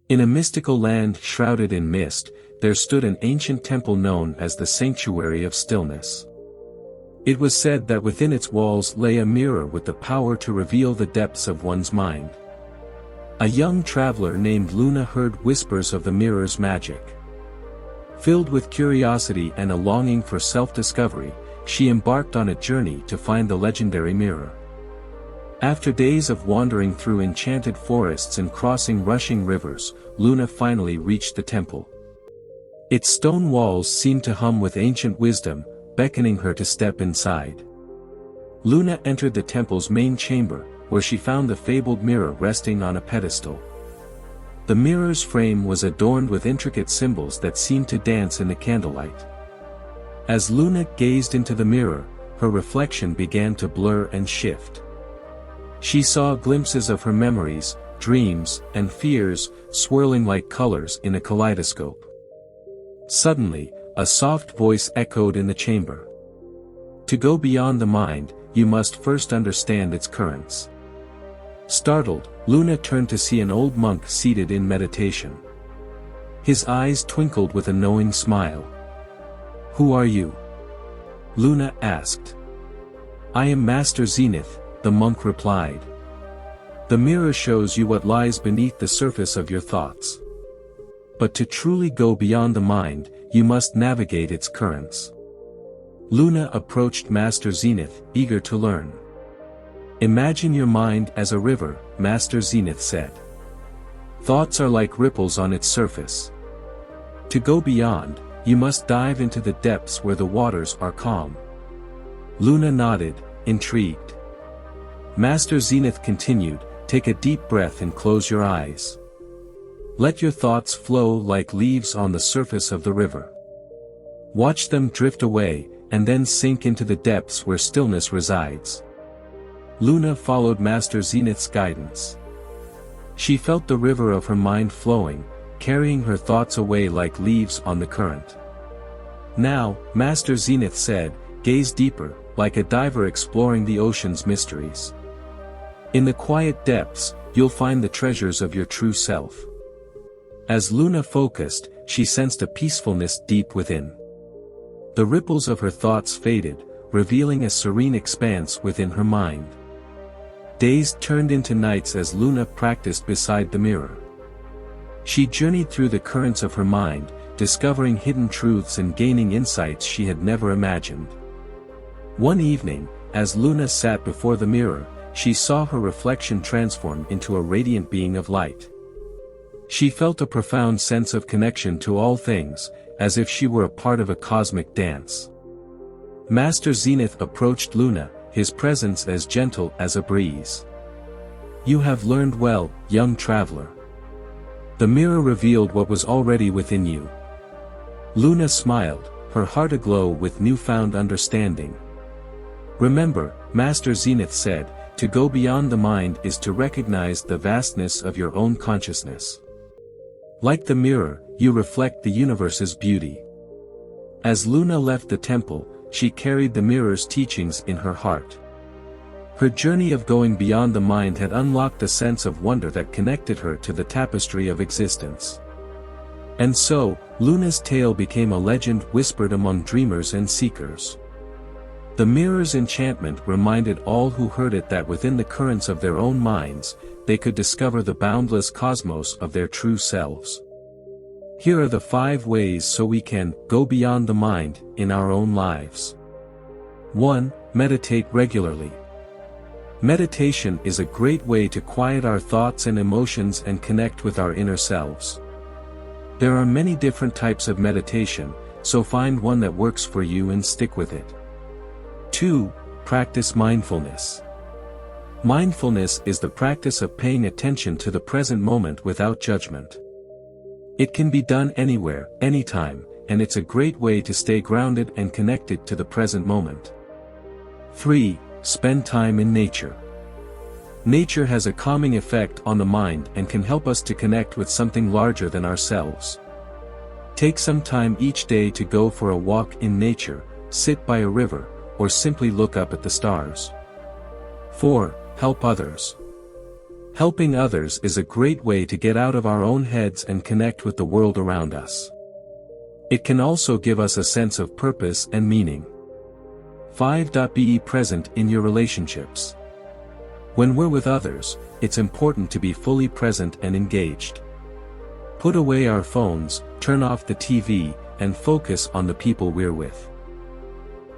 In a mystical land shrouded in mist, there stood an ancient temple known as the Sanctuary of Stillness. It was said that within its walls lay a mirror with the power to reveal the depths of one's mind. A young traveler named Luna heard whispers of the mirror's magic. Filled with curiosity and a longing for self-discovery, she embarked on a journey to find the legendary mirror. After days of wandering through enchanted forests and crossing rushing rivers, Luna finally reached the temple. Its stone walls seemed to hum with ancient wisdom, beckoning her to step inside. Luna entered the temple's main chamber, where she found the fabled mirror resting on a pedestal. The mirror's frame was adorned with intricate symbols that seemed to dance in the candlelight. As Luna gazed into the mirror, her reflection began to blur and shift. She saw glimpses of her memories, dreams, and fears, swirling like colors in a kaleidoscope. Suddenly, a soft voice echoed in the chamber. To go beyond the mind, you must first understand its currents. Startled, Luna turned to see an old monk seated in meditation. His eyes twinkled with a knowing smile. "Who are you?" Luna asked. "I am Master Zenith," the monk replied. "The mirror shows you what lies beneath the surface of your thoughts. But to truly go beyond the mind, you must navigate its currents." Luna approached Master Zenith, eager to learn. "Imagine your mind as a river," Master Zenith said. "Thoughts are like ripples on its surface. To go beyond, you must dive into the depths where the waters are calm." Luna nodded, intrigued. Master Zenith continued, "Take a deep breath and close your eyes. Let your thoughts flow like leaves on the surface of the river. Watch them drift away, and then sink into the depths where stillness resides." Luna followed Master Zenith's guidance. She felt the river of her mind flowing, carrying her thoughts away like leaves on the current. "Now," Master Zenith said, "gaze deeper, like a diver exploring the ocean's mysteries. In the quiet depths, you'll find the treasures of your true self." As Luna focused, she sensed a peacefulness deep within. The ripples of her thoughts faded, revealing a serene expanse within her mind. Days turned into nights as Luna practiced beside the mirror. She journeyed through the currents of her mind, discovering hidden truths and gaining insights she had never imagined. One evening, as Luna sat before the mirror, she saw her reflection transform into a radiant being of light. She felt a profound sense of connection to all things, as if she were a part of a cosmic dance. Master Zenith approached Luna, his presence as gentle as a breeze. "You have learned well, young traveler." The mirror revealed what was already within you. Luna smiled, her heart aglow with newfound understanding. "Remember," Master Zenith said, "to go beyond the mind is to recognize the vastness of your own consciousness. Like the mirror, you reflect the universe's beauty." As Luna left the temple, she carried the mirror's teachings in her heart. Her journey of going beyond the mind had unlocked a sense of wonder that connected her to the tapestry of existence. And so, Luna's tale became a legend whispered among dreamers and seekers. The mirror's enchantment reminded all who heard it that within the currents of their own minds, they could discover the boundless cosmos of their true selves. Here are the 5 ways so we can go beyond the mind in our own lives. 1. Meditate regularly. Meditation is a great way to quiet our thoughts and emotions and connect with our inner selves. There are many different types of meditation, so find one that works for you and stick with it. 2. Practice mindfulness. Mindfulness is the practice of paying attention to the present moment without judgment. It can be done anywhere, anytime, and it's a great way to stay grounded and connected to the present moment. 3. Spend time in nature. Nature has a calming effect on the mind and can help us to connect with something larger than ourselves. Take some time each day to go for a walk in nature, sit by a river, or simply look up at the stars. 4. Help others. Helping others is a great way to get out of our own heads and connect with the world around us. It can also give us a sense of purpose and meaning. 5. Be present in your relationships. When we're with others, it's important to be fully present and engaged. Put away our phones, turn off the TV, and focus on the people we're with.